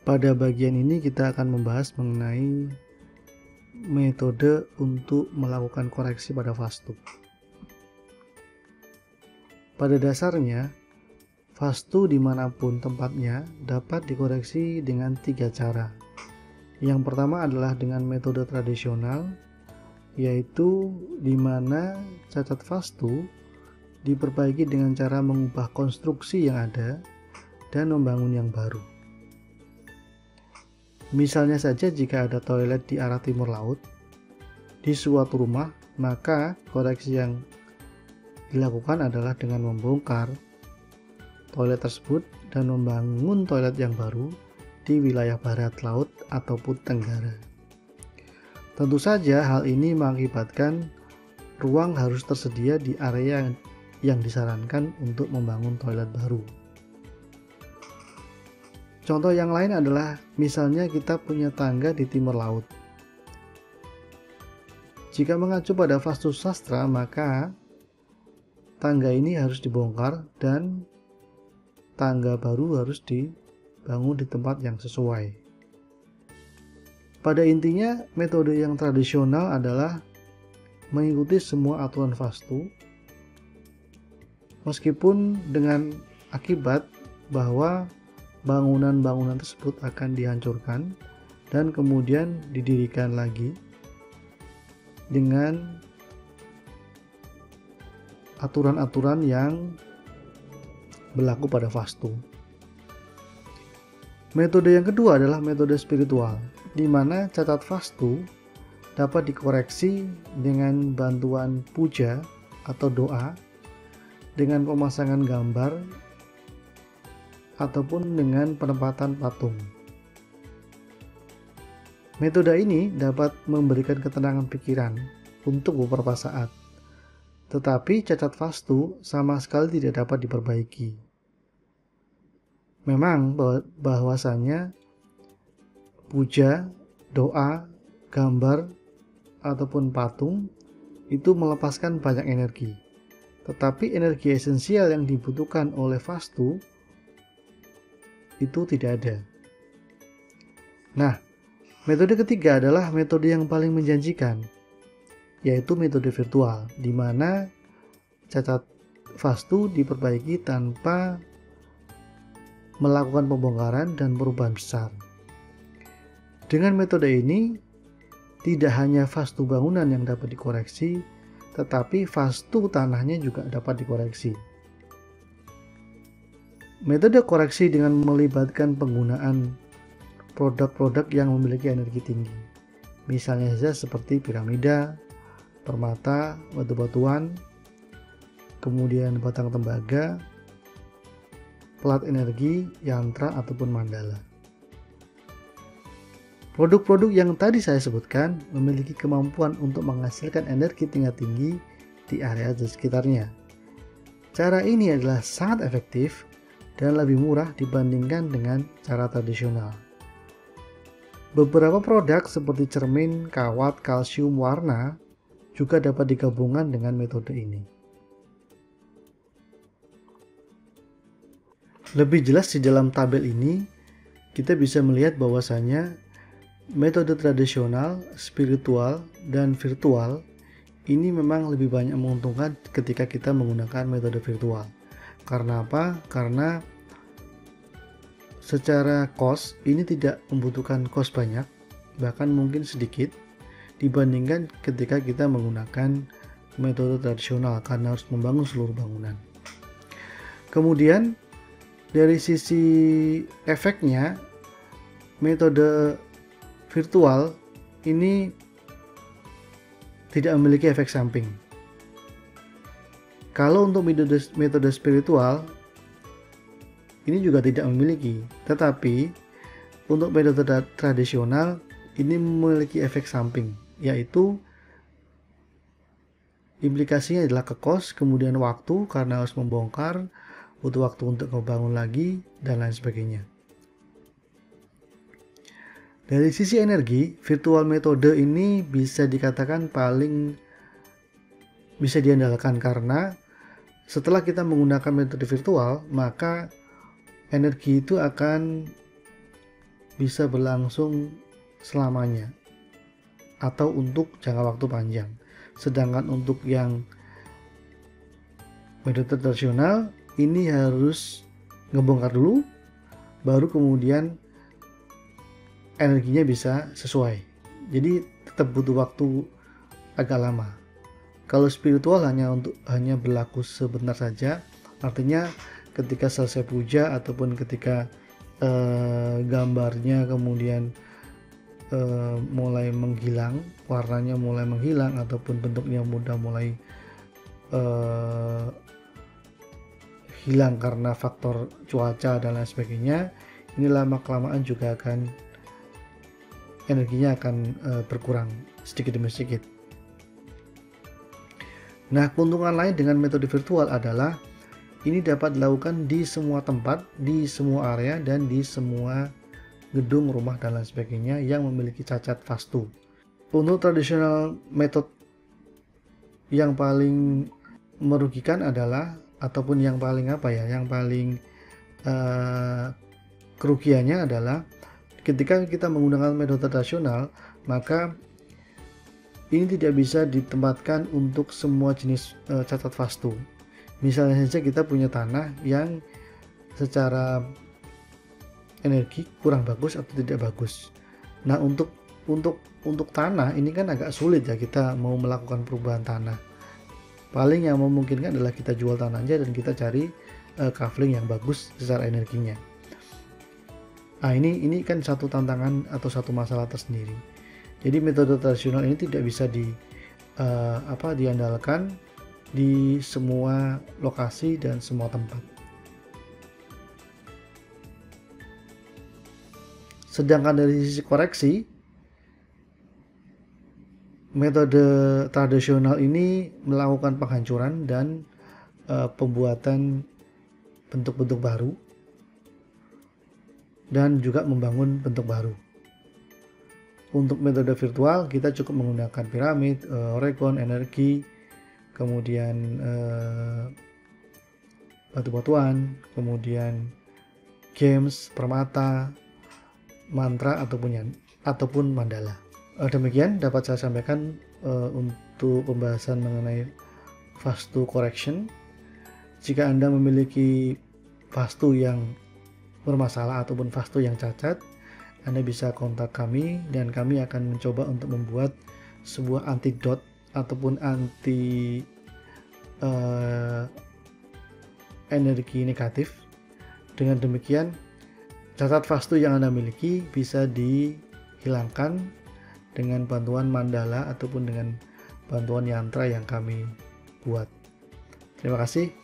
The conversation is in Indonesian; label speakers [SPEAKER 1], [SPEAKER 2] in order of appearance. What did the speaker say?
[SPEAKER 1] Pada bagian ini kita akan membahas mengenai metode untuk melakukan koreksi pada vastu. Pada dasarnya, vastu dimanapun tempatnya dapat dikoreksi dengan 3 cara. Yang pertama adalah dengan metode tradisional, yaitu di mana cacat vastu diperbaiki dengan cara mengubah konstruksi yang ada dan membangun yang baru. Misalnya saja jika ada toilet di arah timur laut di suatu rumah, maka koreksi yang dilakukan adalah dengan membongkar toilet tersebut dan membangun toilet yang baru di wilayah barat laut ataupun tenggara. Tentu saja hal ini mengakibatkan ruang harus tersedia di area yang disarankan untuk membangun toilet baru. Contoh yang lain adalah misalnya kita punya tangga di timur laut. Jika mengacu pada vastu sastra, maka tangga ini harus dibongkar dan tangga baru harus dibangun di tempat yang sesuai. Pada intinya, metode yang tradisional adalah mengikuti semua aturan vastu, meskipun dengan akibat bahwa bangunan-bangunan tersebut akan dihancurkan dan kemudian didirikan lagi dengan aturan-aturan yang berlaku pada vastu. Metode yang kedua adalah metode spiritual, di mana cacat vastu dapat dikoreksi dengan bantuan puja atau doa, dengan pemasangan gambar, ataupun dengan penempatan patung. Metode ini dapat memberikan ketenangan pikiran untuk beberapa saat, tetapi cacat vastu sama sekali tidak dapat diperbaiki. Memang bahwasanya puja, doa, gambar, ataupun patung itu melepaskan banyak energi. Tetapi energi esensial yang dibutuhkan oleh vastu itu tidak ada. Nah, metode ketiga adalah metode yang paling menjanjikan, yaitu metode virtual, di mana cacat vastu diperbaiki tanpa melakukan pembongkaran dan perubahan besar. Dengan metode ini, tidak hanya vastu bangunan yang dapat dikoreksi, tetapi vastu tanahnya juga dapat dikoreksi. Metode koreksi dengan melibatkan penggunaan produk-produk yang memiliki energi tinggi, misalnya saja seperti piramida, permata, batu-batuan, kemudian batang tembaga, pelat energi, yantra, ataupun mandala. Produk-produk yang tadi saya sebutkan memiliki kemampuan untuk menghasilkan energi tingkat tinggi di area di sekitarnya. Cara ini adalah sangat efektif dan lebih murah dibandingkan dengan cara tradisional. Beberapa produk seperti cermin, kawat, kalsium, warna juga dapat digabungkan dengan metode ini. Lebih jelas di dalam tabel ini, kita bisa melihat bahwasanya metode tradisional, spiritual, dan virtual ini memang lebih banyak menguntungkan ketika kita menggunakan metode virtual. Karena apa? Karena secara cost ini tidak membutuhkan cost banyak, bahkan mungkin sedikit dibandingkan ketika kita menggunakan metode tradisional karena harus membangun seluruh bangunan. Kemudian dari sisi efeknya, metode virtual ini tidak memiliki efek samping. Kalau untuk metode spiritual ini juga tidak memiliki, tetapi untuk metode tradisional ini memiliki efek samping, yaitu implikasinya adalah ke cost, kemudian waktu karena harus membongkar, butuh waktu untuk membangun lagi, dan lain sebagainya. Dari sisi energi, virtual metode ini bisa dikatakan paling bisa diandalkan karena setelah kita menggunakan metode virtual, maka energi itu akan bisa berlangsung selamanya atau untuk jangka waktu panjang. Sedangkan untuk yang metode tradisional ini harus ngebongkar dulu, baru kemudian energinya bisa sesuai. Jadi tetap butuh waktu agak lama. Kalau spiritual hanya berlaku sebentar saja, artinya ketika selesai puja ataupun ketika gambarnya kemudian mulai menghilang, warnanya mulai menghilang ataupun bentuknya mudah mulai hilang karena faktor cuaca dan lain sebagainya, ini lama kelamaan juga akan energinya akan berkurang sedikit demi sedikit. Nah, keuntungan lain dengan metode virtual adalah ini dapat dilakukan di semua tempat, di semua area, dan di semua gedung, rumah, dan lain sebagainya yang memiliki cacat vastu. Untuk tradisional metode yang paling merugikan adalah, ataupun yang paling kerugiannya adalah ketika kita menggunakan metode tradisional, maka ini tidak bisa ditempatkan untuk semua jenis cacat vastu. Misalnya saja kita punya tanah yang secara energi kurang bagus atau tidak bagus. Nah, untuk tanah ini kan agak sulit ya, kita mau melakukan perubahan tanah. Paling yang memungkinkan adalah kita jual tanahnya dan kita cari kafling yang bagus secara energinya. Nah, ini kan satu tantangan atau satu masalah tersendiri. Jadi metode tradisional ini tidak bisa diandalkan di semua lokasi dan semua tempat. Sedangkan dari sisi koreksi, metode tradisional ini melakukan penghancuran dan pembuatan bentuk-bentuk baru dan juga membangun bentuk baru. Untuk metode virtual kita cukup menggunakan piramid, Oregon, energi, kemudian batu-batuan, kemudian games, permata, mantra ataupun mandala. Demikian dapat saya sampaikan untuk pembahasan mengenai vastu correction. Jika Anda memiliki vastu yang bermasalah ataupun vastu yang cacat, Anda bisa kontak kami dan kami akan mencoba untuk membuat sebuah antidot ataupun anti energi negatif. Dengan demikian, cacat vastu yang Anda miliki bisa dihilangkan dengan bantuan mandala ataupun dengan bantuan yantra yang kami buat. Terima kasih.